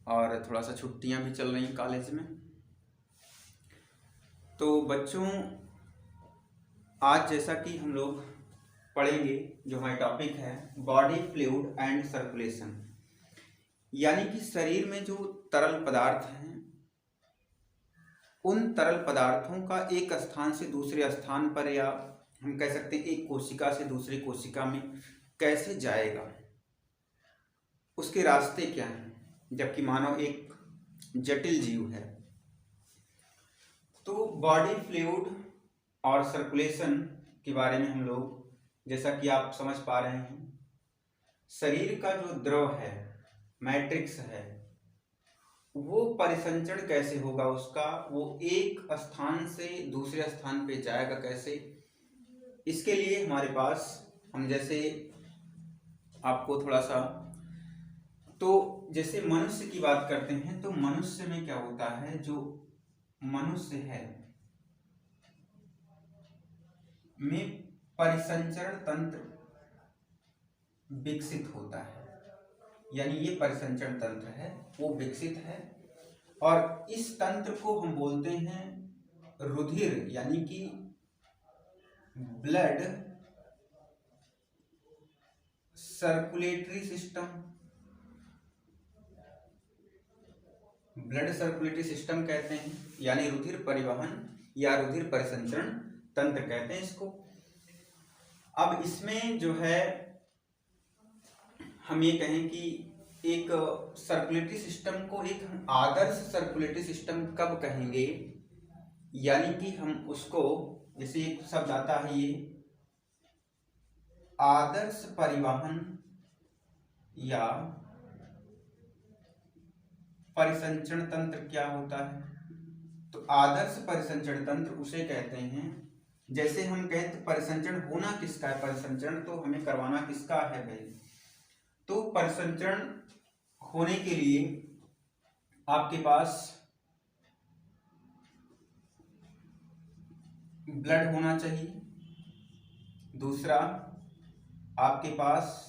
और थोड़ा सा छुट्टियां भी चल रही हैं कॉलेज में। तो बच्चों, आज जैसा कि हम लोग पढ़ेंगे, जो हमारा टॉपिक है बॉडी फ्लूइड एंड सर्कुलेशन, यानी कि शरीर में जो तरल पदार्थ हैं उन तरल पदार्थों का एक स्थान से दूसरे स्थान पर, या हम कह सकते हैं एक कोशिका से दूसरी कोशिका में कैसे जाएगा, उसके रास्ते क्या हैं, जबकि मानव एक जटिल जीव है। तो बॉडी फ्लूइड और सर्कुलेशन के बारे में हम लोग, जैसा कि आप समझ पा रहे हैं, शरीर का जो द्रव है, मैट्रिक्स है, वो परिसंचरण कैसे होगा उसका, वो एक स्थान से दूसरे स्थान पे जाएगा कैसे। इसके लिए हमारे पास, हम जैसे आपको थोड़ा सा, तो जैसे मनुष्य की बात करते हैं, तो मनुष्य में क्या होता है, जो मनुष्य है में परिसंचरण तंत्र विकसित होता है, यानी ये परिसंचरण तंत्र है वो विकसित है, और इस तंत्र को हम बोलते हैं रुधिर, यानी कि blood circulatory system. Blood circulatory system कहते हैं, यानी रुधिर परिवहन या रुधिर परिसंचरण तंत्र कहते हैं इसको। अब इसमें जो है हम ये कहें कि एक सर्कुलेटरी सिस्टम को एक हम आदर्श सर्कुलेटरी सिस्टम कब कहेंगे, यानी कि हम उसको, जैसे एक शब्द आता है ये आदर्श परिवहन या परिसंचरण तंत्र क्या होता है। तो आदर्श परिसंचरण तंत्र उसे कहते हैं, जैसे हम कहते हैं परिसंचरण होना किसका है, परिसंचरण तो हमें करवाना किसका है भाई। तो परिसंचरण होने के लिए आपके पास ब्लड होना चाहिए, दूसरा आपके पास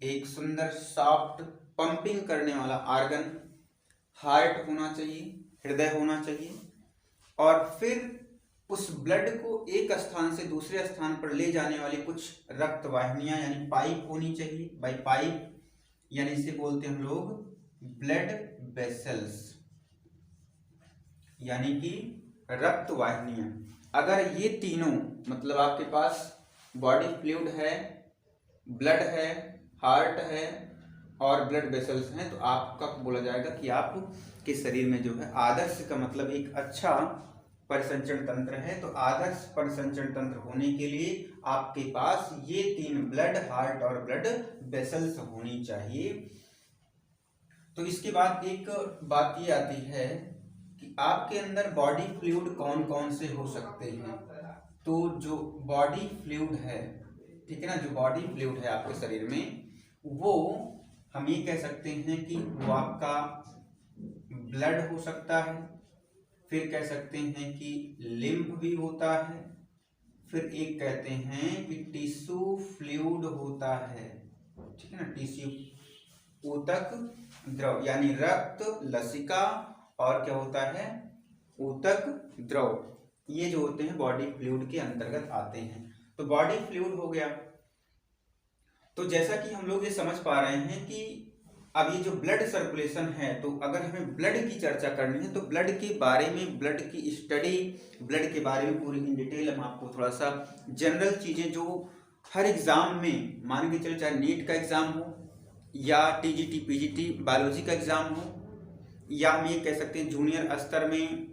एक सुंदर सॉफ्ट पंपिंग करने वाला ऑर्गन हार्ट होना चाहिए, हृदय होना चाहिए, और फिर उस ब्लड को एक स्थान से दूसरे स्थान पर ले जाने वाली कुछ रक्त वाहिनियां यानी पाइप होनी चाहिए। बाई पाइप यानी इसे बोलते हैं हम लोग ब्लड वेसल्स, यानी कि रक्त वाहिनियां। अगर ये तीनों, मतलब आपके पास बॉडी फ्लूइड है, ब्लड है, हार्ट है और ब्लड वेसल्स हैं, तो आपका बोला जाएगा कि आपके शरीर में जो है आदर्श का मतलब एक अच्छा परिसंचरण तंत्र है। तो आदर्श परिसंचरण तंत्र होने के लिए आपके पास ये तीन ब्लड, हार्ट और ब्लड वेसल्स होनी चाहिए। तो इसके बाद एक बात ये आती है कि आपके अंदर बॉडी फ्लूइड कौन कौन से हो सकते हैं। तो जो बॉडी फ्लूइड है, ठीक है ना, जो बॉडी फ्लूइड है आपके शरीर में, वो हम ये कह सकते हैं कि वो आपका ब्लड हो सकता है, फिर कह सकते हैं कि लिम्फ भी होता है, फिर एक कहते हैं कि टिश्यू फ्लूइड होता है, ठीक है ना, टिश्यू ऊतक द्रव, यानी रक्त, लसिका और क्या होता है ऊतक द्रव, ये जो होते हैं बॉडी फ्लूइड के अंतर्गत आते हैं। तो बॉडी फ्लूइड हो गया। तो जैसा कि हम लोग ये समझ पा रहे हैं कि अब ये जो ब्लड सर्कुलेशन है, तो अगर हमें ब्लड की चर्चा करनी है तो ब्लड के बारे में, ब्लड की स्टडी, ब्लड के बारे में पूरी इन डिटेल हम आपको थोड़ा सा जनरल चीज़ें जो हर एग्ज़ाम में, मान के चलो चाहे नीट का एग्ज़ाम हो या टीजीटी पीजीटी बायोलॉजी का एग्ज़ाम हो, या हम ये कह सकते हैं जूनियर स्तर में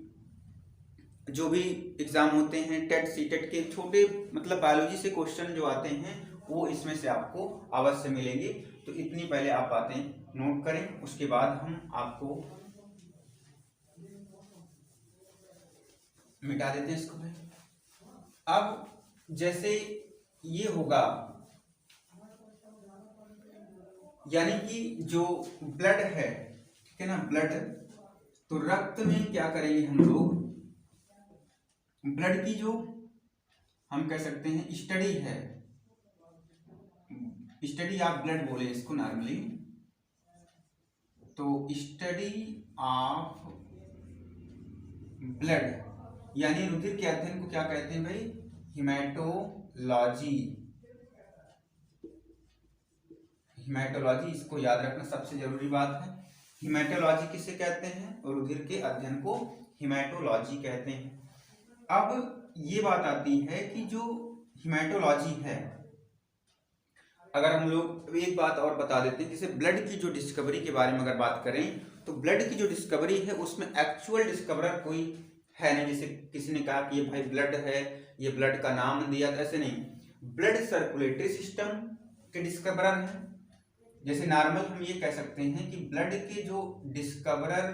जो भी एग्ज़ाम होते हैं, टेट सीटेट के छोटे, मतलब बायोलॉजी से क्वेश्चन जो आते हैं वो इसमें से आपको अवश्य मिलेंगे। तो इतनी पहले आप बातें नोट करें, उसके बाद हम आपको मिटा देते हैं इसको। अब जैसे ये होगा, यानी कि जो ब्लड है, ठीक है ना, ब्लड, तो रक्त में क्या करेंगे हम लोग, ब्लड की जो हम कह सकते हैं स्टडी है, स्टडी आप ब्लड बोले इसको नॉर्मली, तो स्टडी ऑफ ब्लड यानी रुधिर के अध्ययन को क्या कहते हैं भाई? हिमेटोलॉजी। हिमेटोलॉजी, इसको याद रखना सबसे जरूरी बात है। हिमेटोलॉजी किसे कहते हैं? और रुधिर के अध्ययन को हिमेटोलॉजी कहते हैं। अब ये बात आती है कि जो हिमेटोलॉजी है, अगर हम लोग एक बात और बता देते हैं, जैसे ब्लड की जो डिस्कवरी के बारे में अगर बात करें तो ब्लड की जो डिस्कवरी है उसमें एक्चुअल डिस्कवरर कोई है नहीं। जैसे किसी ने कहा कि ये भाई ब्लड है, ये ब्लड का नाम दिया, तो ऐसे नहीं। ब्लड सर्कुलेटरी सिस्टम के डिस्कवरर है। जैसे नॉर्मल हम ये कह सकते हैं कि ब्लड के जो डिस्कवरर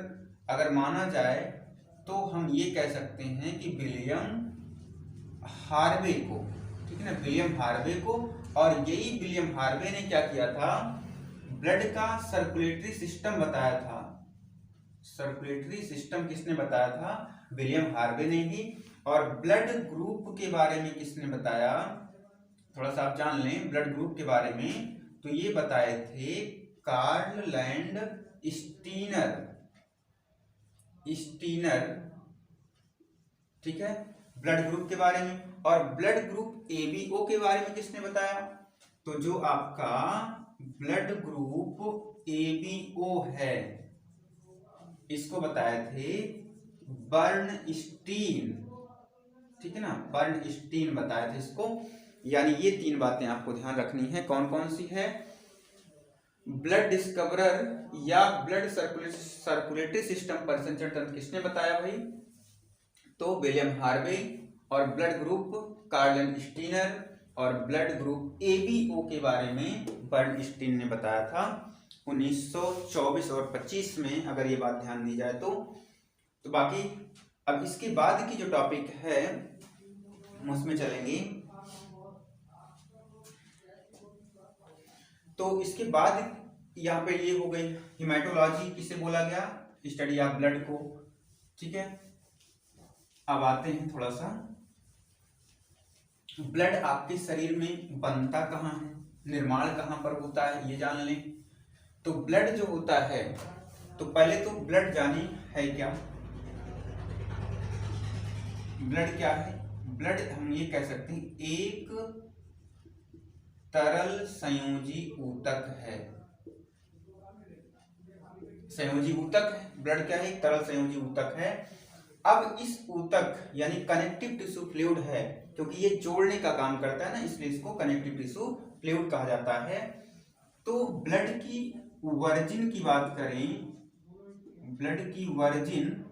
अगर माना जाए तो हम ये कह सकते हैं कि विलियम हार्वे को, ठीक है ना, विलियम हार्वे को। और यही विलियम हार्वे ने क्या किया था? ब्लड का सर्कुलेटरी सिस्टम बताया था। सर्कुलेटरी सिस्टम किसने बताया था? विलियम हार्वे ने ही। और ब्लड ग्रुप के बारे में किसने बताया? थोड़ा सा आप जान लें ब्लड ग्रुप के बारे में, तो ये बताए थे कार्ल लैंड स्टीनर। ठीक है, ब्लड ग्रुप के बारे में। और ब्लड ग्रुप एबीओ के बारे में किसने बताया? तो जो आपका ब्लड ग्रुप एबीओ है, इसको बताए थे बर्नस्टीन। ठीक है ना, बर्नस्टीन बताए थे इसको। यानी ये तीन बातें आपको ध्यान रखनी है। कौन कौन सी है? ब्लड डिस्कवरर या ब्लड सर्कुलेटरी सिस्टम परिसंचरण तंत्र किसने बताया भाई? तो विलियम हार्वे। और ब्लड ग्रुप कार्ल स्टीनर। और ब्लड ग्रुप एबीओ के बारे में बर्नस्टीन ने बताया था 1924 और 25 में, अगर ये बात ध्यान दी जाए तो बाकी अब इसके बाद की जो टॉपिक है हम उसमें चलेंगे। तो इसके बाद यहाँ पे ये हो गई हिमेटोलॉजी, किसे बोला गया? स्टडी ऑफ ब्लड को। ठीक है, अब आते हैं थोड़ा सा, ब्लड आपके शरीर में बनता कहाँ है, निर्माण कहाँ पर होता है, ये जान लें। तो ब्लड जो होता है, तो पहले तो ब्लड जानी है क्या? ब्लड क्या है? ब्लड हम ये कह सकते हैं एक तरल संयोजी ऊतक है। संयोजी ऊतक है ब्लड, क्या है? एक तरल संयोजी ऊतक है। अब इस ऊतक यानी कनेक्टिव टिश्यू फ्लूइड है, क्योंकि ये जोड़ने का काम करता है ना, इसलिए इसको कनेक्टिव टिश्यू फ्लूइड कहा जाता है। तो ब्लड की वर्जिन की बात करें, ब्लड की वर्जिन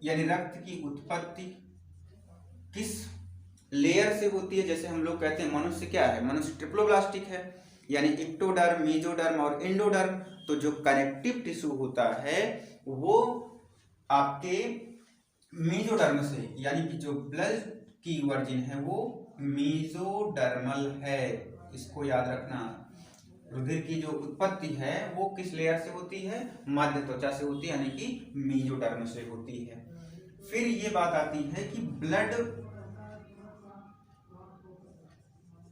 यानी रक्त की उत्पत्ति किस लेयर से होती है? जैसे हम लोग कहते हैं मनुष्य क्या है? मनुष्य ट्रिप्लोब्लास्टिक है, यानी एक्टोडर्म, मेसोडर्म और एंडोडर्म। तो जो कनेक्टिव टिश्यू होता है वो आपके मेसोडर्म से, यानी कि जो ब्लड की वर्जिन है वो मेसोडर्मल है। इसको याद रखना। रुधिर की जो उत्पत्ति है वो किस लेयर से होती है? मध्य त्वचा से होती है, यानी कि मेसोडर्म से होती है। फिर ये बात आती है कि ब्लड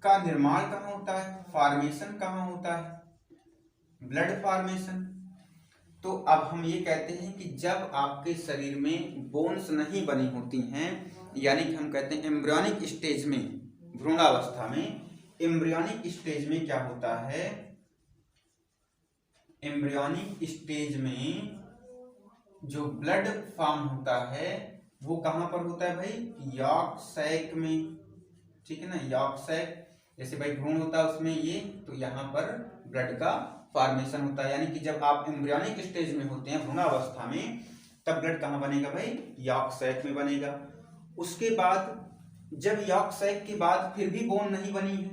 का निर्माण कहाँ होता है, फॉर्मेशन कहाँ होता है? Blood formation. तो अब हम ये कहते हैं कि जब आपके शरीर में बोन्स नहीं बनी होती हैं, यानी कि हम कहते हैं एम्ब्रियोनिक स्टेज में, भ्रूणावस्था में, एम्ब्रियोनिक स्टेज में क्या होता है? एम्ब्रियोनिक स्टेज में जो ब्लड फॉर्म होता है वो कहाँ पर होता है भाई? यॉर्क सैक में। ठीक है ना, यॉर्क सैक, जैसे भाई भ्रूण होता है उसमें ये, तो यहाँ पर ब्लड का फॉर्मेशन होता है। यानी कि जब आप एम्ब्रियोनिक स्टेज में होते हैं, भ्रूणावस्था में, तब ब्लड कहाँ बनेगा भाई? यॉर्क सैक में बनेगा। उसके बाद जब यॉर्क सैक के बाद फिर भी बोन नहीं बनी है,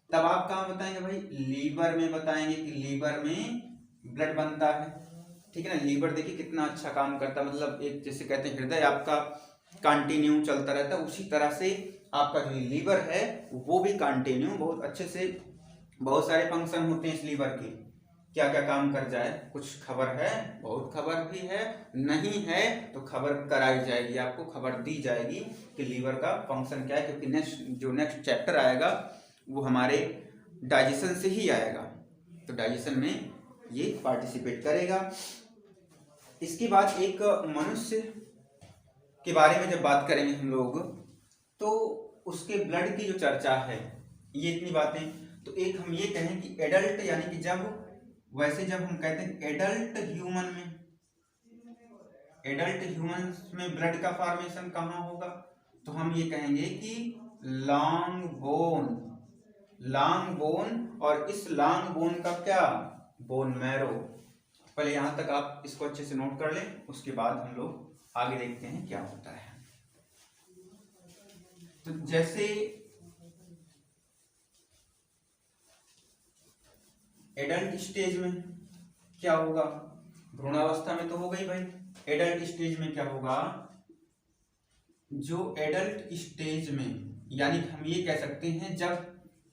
तब आप कहाँ बताएंगे भाई? लीवर में बताएंगे कि लीवर में ब्लड बनता है। ठीक है ना, लीवर देखिए कितना अच्छा काम करता है, मतलब एक जैसे कहते हैं हृदय आपका कंटिन्यू चलता रहता है, उसी तरह से आपका जो लीवर है वो भी कंटिन्यू बहुत अच्छे से, बहुत सारे फंक्शन होते हैं इस लीवर के, क्या क्या काम कर जाए। कुछ खबर है, बहुत खबर भी है, नहीं है तो खबर कराई जाएगी, आपको खबर दी जाएगी कि लीवर का फंक्शन क्या है, क्योंकि नेक्स्ट चैप्टर आएगा वो हमारे डाइजेशन से ही आएगा, तो डाइजेशन में ये पार्टिसिपेट करेगा। इसके बाद एक मनुष्य के बारे में जब बात करेंगे हम लोग, तो उसके ब्लड की जो चर्चा है, ये इतनी बातें। तो एक हम ये कहें कि एडल्ट, यानी कि जब हम कहते हैं एडल्ट ह्यूमन में ब्लड का फॉर्मेशन कहाँ होगा, तो हम ये कहेंगे कि लॉन्ग बोन, और इस लॉन्ग बोन का क्या, बोन मैरो। पहले यहां तक आप इसको अच्छे से नोट कर लें, उसके बाद हम लोग आगे देखते हैं क्या होता है। तो जैसे एडल्ट स्टेज में क्या होगा, भ्रूणावस्था में तो हो गई भाई। एडल्ट स्टेज में क्या होगा, जो एडल्ट स्टेज में, यानी हम ये कह सकते हैं जब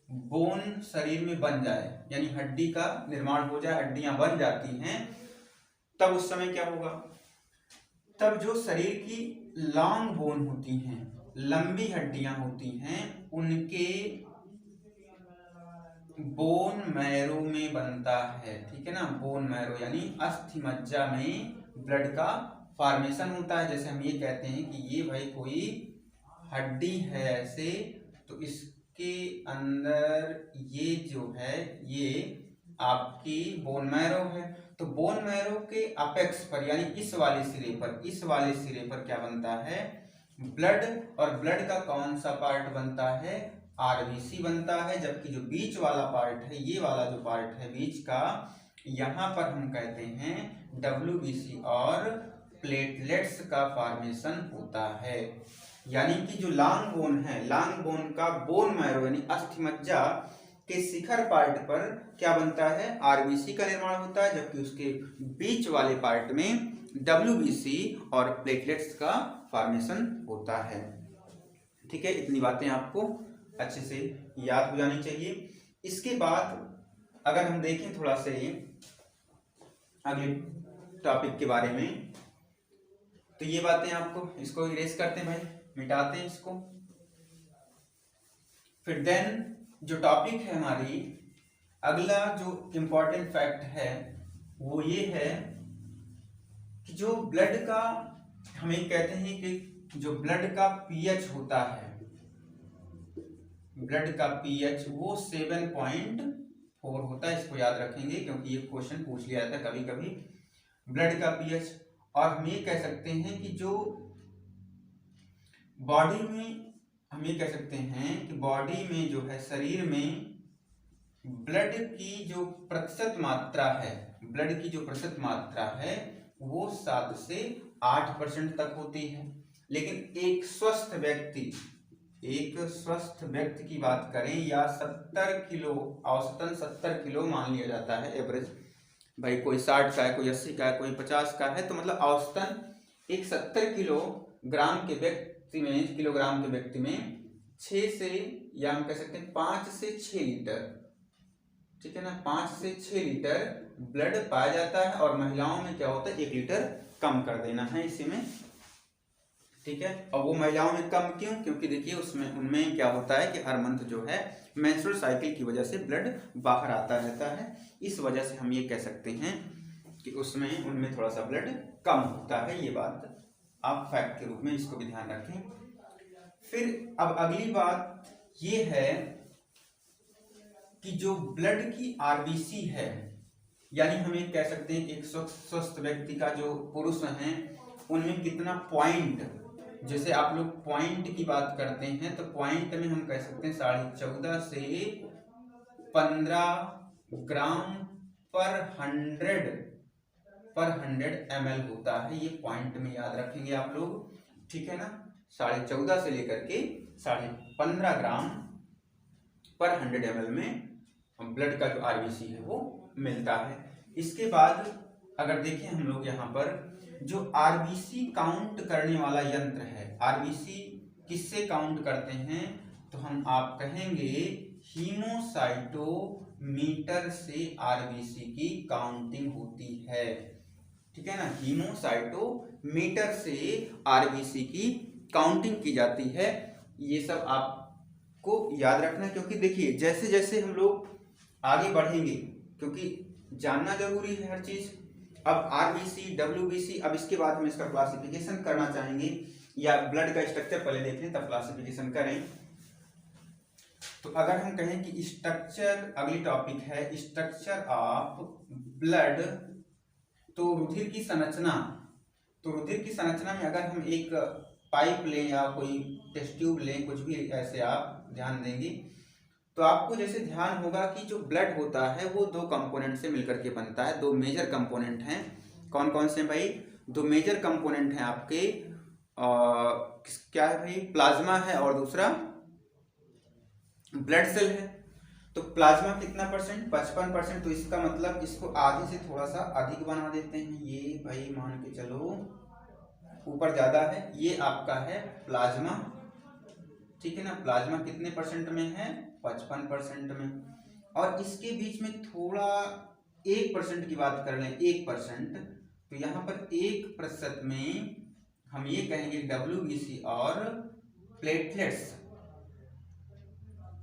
बोन शरीर में बन जाए, यानी हड्डी का निर्माण हो जाए, हड्डियां बन जाती हैं, तब उस समय क्या होगा, तब जो शरीर की लॉन्ग बोन होती हैं, लंबी हड्डियां होती हैं, उनके बोन मैरो में बनता है। ठीक है ना, बोन मैरो यानी अस्थि मज्जा में ब्लड का फॉर्मेशन होता है। जैसे हम ये कहते हैं कि ये भाई कोई हड्डी है ऐसे, तो इसके अंदर ये जो है ये आपकी बोन मैरो है। तो बोन मैरो के अपेक्स पर, यानी इस वाले सिरे पर क्या बनता है, ब्लड। और ब्लड का कौन सा पार्ट बनता है, आरबीसी बनता है। जबकि जो बीच वाला पार्ट है, ये वाला जो पार्ट है बीच का, यहाँ पर हम कहते हैं डब्ल्यूबीसी, और प्लेटलेट्स का फॉर्मेशन होता है। यानी कि जो लॉन्ग बोन है, लॉन्ग बोन का बोन मैरो यानी अस्थि मज्जा के शिखर पार्ट पर क्या बनता है, आरबीसी का निर्माण होता है। जबकि उसके बीच वाले पार्ट में डब्ल्यूबीसी और प्लेटलेट्स का फॉर्मेशन होता है। ठीक है, इतनी बातें आपको अच्छे से याद हो जानी चाहिए। इसके बाद अगर हम देखें थोड़ा से अगले टॉपिक के बारे में, तो ये बातें आपको, इसको इरेज करते हैं भाई, मिटाते हैं इसको। फिर देन जो टॉपिक है हमारी, अगला जो इम्पोर्टेंट फैक्ट है वो ये है कि जो ब्लड का, हम ये कहते हैं कि जो ब्लड का पीएच होता है, ब्लड का पीएच वो 7.4 होता है। इसको याद रखेंगे क्योंकि ये क्वेश्चन पूछ लिया जाता है कभी कभी, ब्लड का पीएच। और हम ये कह सकते हैं कि जो बॉडी में, हम ये कह सकते हैं कि बॉडी में जो है, शरीर में ब्लड की जो प्रतिशत मात्रा है, ब्लड की जो प्रतिशत मात्रा है वो 7 से 8% तक होती है। लेकिन एक स्वस्थ व्यक्ति की बात करें, या 70 किलो, औसतन 70 किलो मान लिया जाता है एवरेज, भाई कोई 60 का है, कोई 80 का है, कोई 50 का है, तो मतलब औसतन एक 70 किलोग्राम के व्यक्ति में 6 से, या हम कह सकते हैं 5 से 6 लीटर, ठीक है ना, 5 से 6 लीटर ब्लड पाया जाता है। और महिलाओं में क्या होता है, 1 लीटर कम कर देना है इसी में। ठीक है, और वो महिलाओं में कम क्यों, क्योंकि देखिए उसमें, उनमें क्या होता है कि हर मंथ जो है मेंस्ट्रुअल साइकिल की वजह से ब्लड बाहर आता रहता है, इस वजह से हम ये कह सकते हैं कि उसमें, उनमें थोड़ा सा ब्लड कम होता है। ये बात आप फैक्ट के रूप में इसको भी ध्यान रखें। फिर अब अगली बात ये है कि जो ब्लड की आरबीसी है, यानी हम ये कह सकते हैं एक स्वस्थ व्यक्ति का, जो पुरुष हैं उनमें कितना पॉइंट, जैसे आप लोग पॉइंट की बात करते हैं, तो पॉइंट में हम कह सकते हैं 14.5 से 15 ग्राम पर 100 ml होता है। ये पॉइंट में याद रखेंगे आप लोग, ठीक है ना, 14.5 से लेकर के 15.5 ग्राम पर 100 ml में ब्लड का जो आरबीसी है वो मिलता है। इसके बाद अगर देखें हम लोग यहाँ पर, जो आरबीसी काउंट करने वाला यंत्र है, आरबीसी किससे काउंट करते हैं, तो आप कहेंगे हीमोसाइटोमीटर से आरबीसी की काउंटिंग होती है। ठीक है ना, हीमोसाइटोमीटर से आरबीसी की काउंटिंग की जाती है। ये सब आपको याद रखना, क्योंकि देखिए जैसे जैसे हम लोग आगे बढ़ेंगे, क्योंकि जानना जरूरी है हर चीज, अब आरबीसी, डब्ल्यूबीसी, अब इसके बाद हम इसका क्लासिफिकेशन करना चाहेंगे, या ब्लड का स्ट्रक्चर पहले देख लें तब क्लासिफिकेशन करें। तो अगर हम कहें कि स्ट्रक्चर, अगली टॉपिक है स्ट्रक्चर ऑफ ब्लड, तो रुधिर की संरचना, तो रुधिर की संरचना में अगर हम एक पाइप लें या कोई टेस्ट ट्यूब लें, कुछ भी ऐसे आप ध्यान देंगे तो आपको जैसे ध्यान होगा कि जो ब्लड होता है वो दो कंपोनेंट से मिलकर के बनता है। दो मेजर कंपोनेंट हैं, कौन कौन से भाई? दो मेजर कंपोनेंट हैं आपके, क्या है भाई? प्लाज्मा है और दूसरा ब्लड सेल है। तो प्लाज्मा कितना परसेंट? 55%। तो इसका मतलब इसको आधे से थोड़ा सा अधिक बना देते हैं, ये भाई मान के चलो ऊपर ज्यादा है, ये आपका है प्लाज्मा, ठीक है ना। प्लाज्मा कितने परसेंट में है? 55% में। और इसके बीच में थोड़ा 1% की बात कर लें, 1%, तो यहाँ पर 1% में हम ये कहेंगे WBC और प्लेटलेट्स,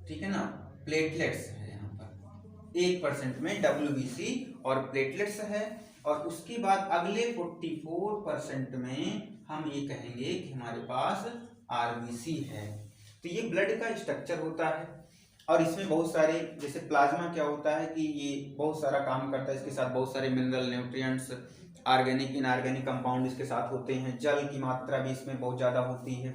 ठीक है ना, प्लेटलेट्स है यहाँ पर। 1% में WBC और प्लेटलेट्स है, और उसके बाद अगले 44% में हम ये कहेंगे कि हमारे पास RBC है। तो ये ब्लड का स्ट्रक्चर होता है, और इसमें बहुत सारे, जैसे प्लाज्मा क्या होता है कि ये बहुत सारा काम करता है, इसके साथ बहुत सारे mineral, nutrients, organic, inorganic compound इसके साथ होते हैं, जल की मात्रा भी इसमें बहुत ज़्यादा होती है,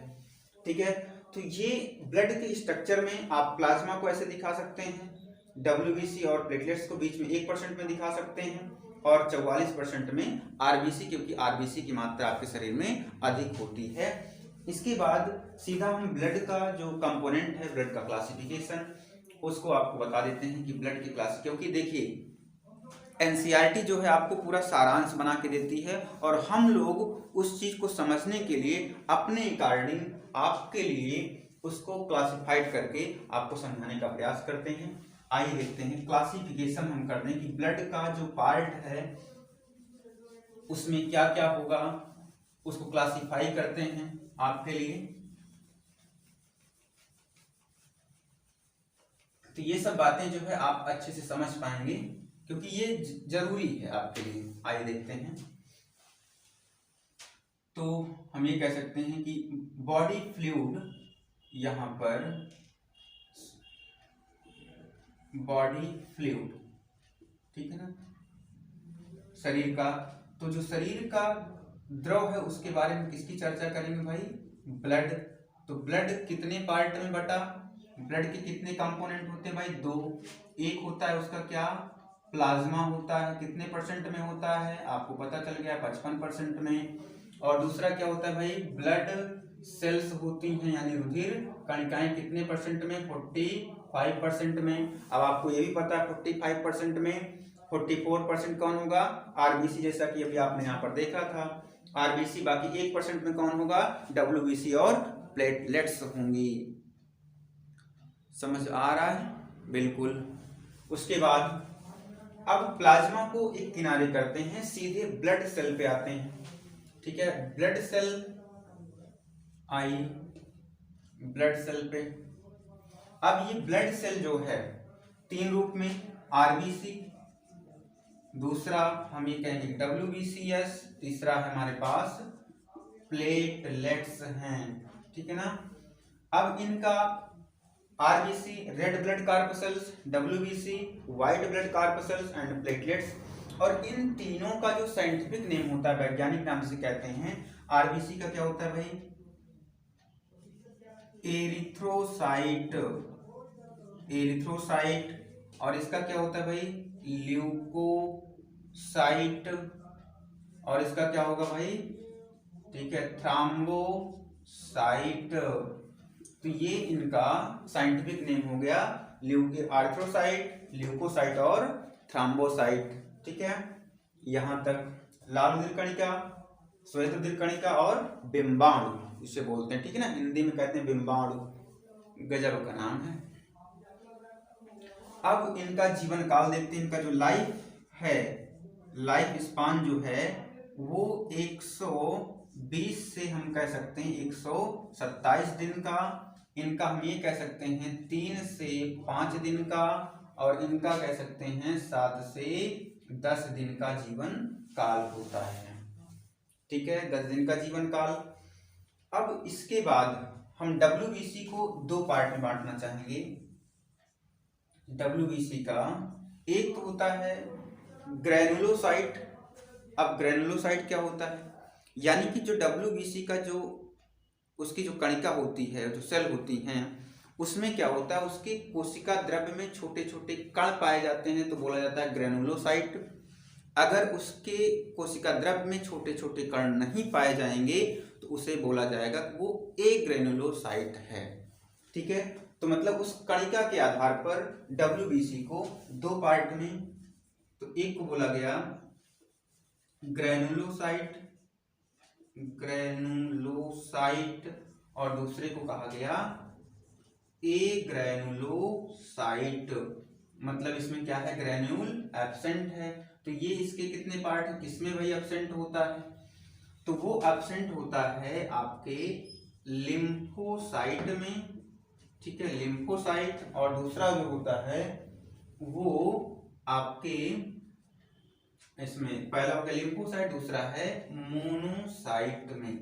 ठीक है। तो ये ब्लड के स्ट्रक्चर में आप प्लाज्मा को ऐसे दिखा सकते हैं, WBC और प्लेटलेट्स को बीच में 1% में दिखा सकते हैं, और 44% में RBC, क्योंकि RBC की मात्रा आपके शरीर में अधिक होती है। इसके बाद सीधा हम ब्लड का जो कंपोनेंट है, ब्लड का क्लासिफिकेशन, उसको आपको बता देते हैं कि ब्लड की क्लास, क्योंकि देखिए NCERT जो है आपको पूरा सारांश बना के देती है, और हम लोग उस चीज को समझने के लिए अपने अकॉर्डिंग आपके लिए उसको क्लासिफाइड करके आपको समझाने का प्रयास करते हैं। आइए देखते हैं क्लासिफिकेशन हम करते हैं कि ब्लड का जो पार्ट है उसमें क्या क्या होगा, उसको क्लासिफाई करते हैं आपके लिए। तो ये सब बातें जो है आप अच्छे से समझ पाएंगे, क्योंकि ये जरूरी है आपके लिए। आइए देखते हैं। तो हम ये कह सकते हैं कि बॉडी फ्लूइड, यहाँ पर बॉडी फ्लूइड, ठीक है ना, शरीर का, तो जो शरीर का द्रव है उसके बारे में किसकी चर्चा करेंगे भाई? ब्लड। तो ब्लड कितने पार्ट में बटा? ब्लड के कितने कंपोनेंट होते हैं भाई? 2। एक होता है उसका क्या? प्लाज्मा होता है, कितने परसेंट में होता है? आपको पता चल गया, 55% में। और दूसरा क्या होता है भाई? ब्लड सेल्स होती हैं, यानी रुधिर कणिकाएं, कितने परसेंट में? 45% में। अब आपको ये भी पता है 45% में 44% कौन होगा? RBC, जैसा कि अभी आपने यहाँ पर देखा था, RBC। बाकी 1% में कौन होगा? WBC और प्लेटलेट्स होंगी। समझ आ रहा है? बिल्कुल। उसके बाद अब प्लाज्मा को एक किनारे करते हैं, सीधे ब्लड सेल पे आते हैं, ठीक है। ब्लड सेल आई, ब्लड सेल पे। अब ये ब्लड सेल जो है 3 रूप में, RBC, दूसरा हम ये कहेंगे WBCS, तीसरा है हमारे पास प्लेटलेट्स हैं, ठीक है ना। अब इनका RBC red blood corpuscles, WBC white blood corpuscles and platelets. और इन तीनों का जो साइंटिफिक नेम होता है, वैज्ञानिक नाम से कहते हैं, RBC का क्या होता है भाई? Erythrocyte, erythrocyte. और इसका क्या होता है भाई? ल्यूकोसाइट। और इसका क्या होगा भाई? ठीक है, थ्राम्बोसाइट। तो ये इनका साइंटिफिक नेम हो गया, एरिथ्रोसाइट, ल्यूकोसाइट और थ्राम्बोसाइट, ठीक है। यहां तक लाल रुधिर कणिका, श्वेत रुधिर कणिका और बिंबाणु इसे बोलते हैं, ठीक है ना। हिंदी में कहते हैं बिंबाणु, गजब का नाम है। अब इनका जीवन काल देखते हैं। इनका जो लाइफ है, लाइफ स्पान जो है वो 120 से हम कह सकते हैं 127 दिन का। इनका हम ये कह सकते हैं 3 से 5 दिन का, और इनका कह सकते हैं 7 से 10 दिन का जीवन काल होता है। ठीक है, 10 दिन का जीवन काल। अब इसके बाद हम WBC को दो पार्ट में बांटना चाहेंगे। WBC का एक तो होता है ग्रेनुलोसाइट। अब ग्रेनुलोसाइट क्या होता है, यानी कि जो WBC का जो उसकी जो कणिका होती है, जो सेल होती हैं, उसमें क्या होता है, उसके कोशिका द्रव्य में छोटे छोटे कण पाए जाते हैं तो बोला जाता है ग्रेनुलोसाइट। अगर उसके कोशिका द्रव्य में छोटे छोटे कण नहीं पाए जाएंगे तो उसे बोला जाएगा कि वो एग्रेनुलोसाइट है। ठीक है, तो मतलब उस कणिका के आधार पर WBC को दो पार्ट में, तो एक को बोला गया ग्रेनुलोसाइट और दूसरे को कहा गया एग्रेनुलोसाइट। मतलब इसमें क्या है, ग्रेन्यूल एब्सेंट है। तो ये इसके कितने पार्ट हैं, किसमें भाई एब्सेंट होता है, तो वो एब्सेंट होता है आपके लिम्फोसाइट में। ठीक है, लिम्फोसाइट। और दूसरा जो होता है वो आपके इसमें पहला हो गया लिम्फोसाइट, दूसरा है मोनोसाइट में।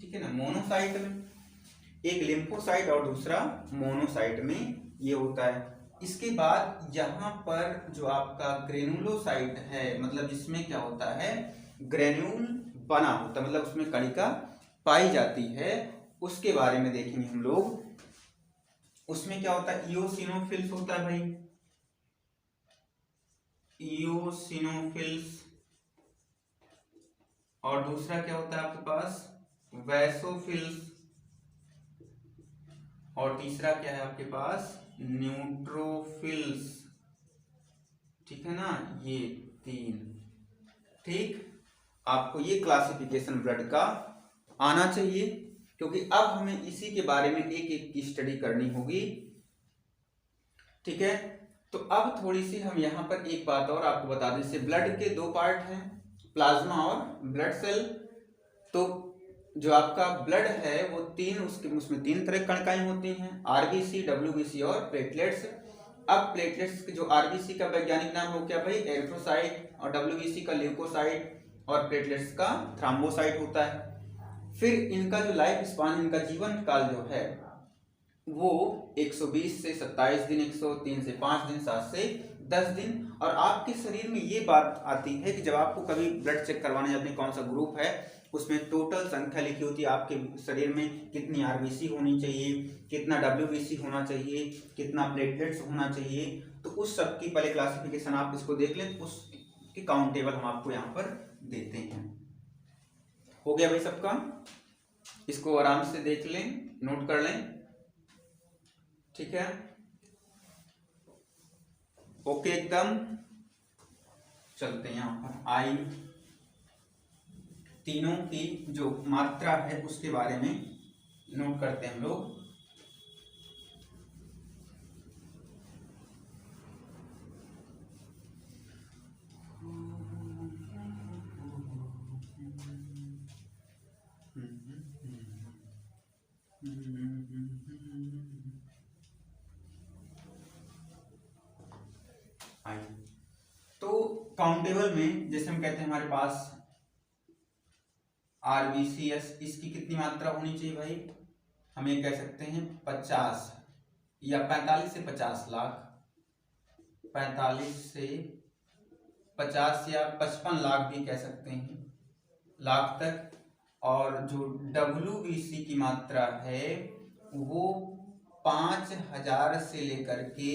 ठीक है ना, मोनोसाइट में एक लिम्फोसाइट और दूसरा मोनोसाइट में ये होता है। इसके बाद यहाँ पर जो आपका ग्रेनुलोसाइट है, मतलब जिसमें क्या होता है, ग्रेन्यूल बना होता है, मतलब उसमें कणिका पाई जाती है, उसके बारे में देखेंगे हम लोग। उसमें क्या होता है, इओसिनोफिल्स होता है भाई, इओसिनोफिल्स। और दूसरा क्या होता है आपके पास, वैसोफिल्स। और तीसरा क्या है आपके पास, न्यूट्रोफिल्स। ठीक है ना, ये तीन। ठीक, आपको ये क्लासिफिकेशन ब्लड का आना चाहिए, क्योंकि अब हमें इसी के बारे में एक एक की स्टडी करनी होगी। ठीक है, तो अब थोड़ी सी हम यहाँ पर एक बात और आपको बता दें। जैसे ब्लड के दो पार्ट हैं, प्लाज्मा और ब्लड सेल। तो जो आपका ब्लड है वो उसमें तीन तरह की कणिकाएं होती हैं, RBC, WBC और प्लेटलेट्स। अब प्लेटलेट्स के जो RBC का वैज्ञानिक नाम हो क्या भाई, एरिथ्रोसाइट, और WBC का ल्यूकोसाइट, और प्लेटलेट्स का थ्रोम्बोसाइट होता है। फिर इनका जो लाइफ स्पान, इनका जीवन काल जो है वो 120 से 27 दिन, 103 से 5 दिन, 7 से 10 दिन। और आपके शरीर में ये बात आती है कि जब आपको कभी ब्लड चेक करवाने जाते हैं कौन सा ग्रुप है, उसमें टोटल संख्या लिखी होती है आपके शरीर में, कितनी RBC होनी चाहिए, कितना WBC होना चाहिए, कितना प्लेटलेट्स होना चाहिए। तो उस सब की पहले क्लासिफिकेशन आप इसको देख लें, तो उसकी काउंट टेबल हम आपको यहाँ पर देते हैं। हो गया भाई सबका, इसको आराम से देख लें, नोट कर लें। ठीक है, ओके एकदम। चलते हैं यहाँ पर आई तीनों की जो मात्रा है उसके बारे में नोट करते हैं हम लोग। तो काउंटेबल में जैसे हम कहते हैं हमारे पास RBCS, इसकी कितनी मात्रा होनी चाहिए भाई, हम ये कह सकते हैं 50 या 45 से 50 लाख, 45 से 50 या 55 लाख भी कह सकते हैं, लाख तक। और जो WBC की मात्रा है वो 5000 से लेकर के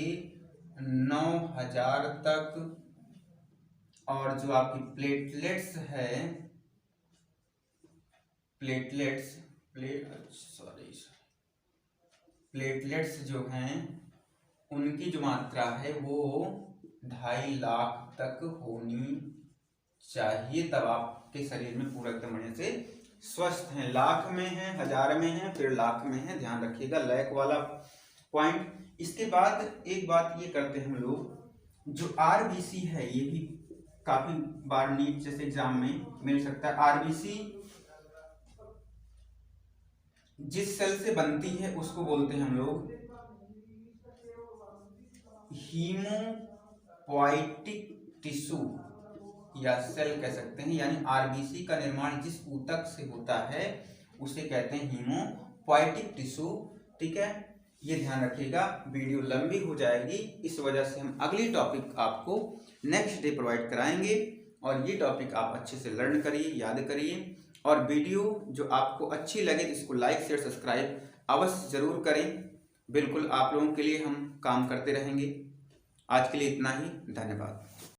9000 तक। और जो आपकी प्लेटलेट्स है, प्लेटलेट्स जो हैं उनकी जो मात्रा है वो 2.5 लाख तक होनी चाहिए, तब आपके शरीर में पूरा एकदम बढ़िया से स्वस्थ हैं। लाख में है, 1000 में है, फिर लाख में है, ध्यान रखिएगा लाख वाला पॉइंट। इसके बाद एक बात ये करते हैं हम लोग, जो RBC है ये भी काफी बार नीट जैसे एग्जाम में मिल सकता है। RBC जिस सेल से बनती है उसको बोलते हैं हम लोग हीमोपोइटिक टिश्यू। या सेल कह सकते हैं, यानी आरबीसी का निर्माण जिस ऊतक से होता है उसे कहते हैं हीमोपोएटिक टिश्यू। ठीक है, ये ध्यान रखिएगा। वीडियो लंबी हो जाएगी, इस वजह से हम अगली टॉपिक आपको नेक्स्ट डे प्रोवाइड कराएंगे, और ये टॉपिक आप अच्छे से लर्न करिए, याद करिए, और वीडियो जो आपको अच्छी लगे तो इसको लाइक शेयर सब्सक्राइब अवश्य ज़रूर करें। बिल्कुल आप लोगों के लिए हम काम करते रहेंगे। आज के लिए इतना ही, धन्यवाद।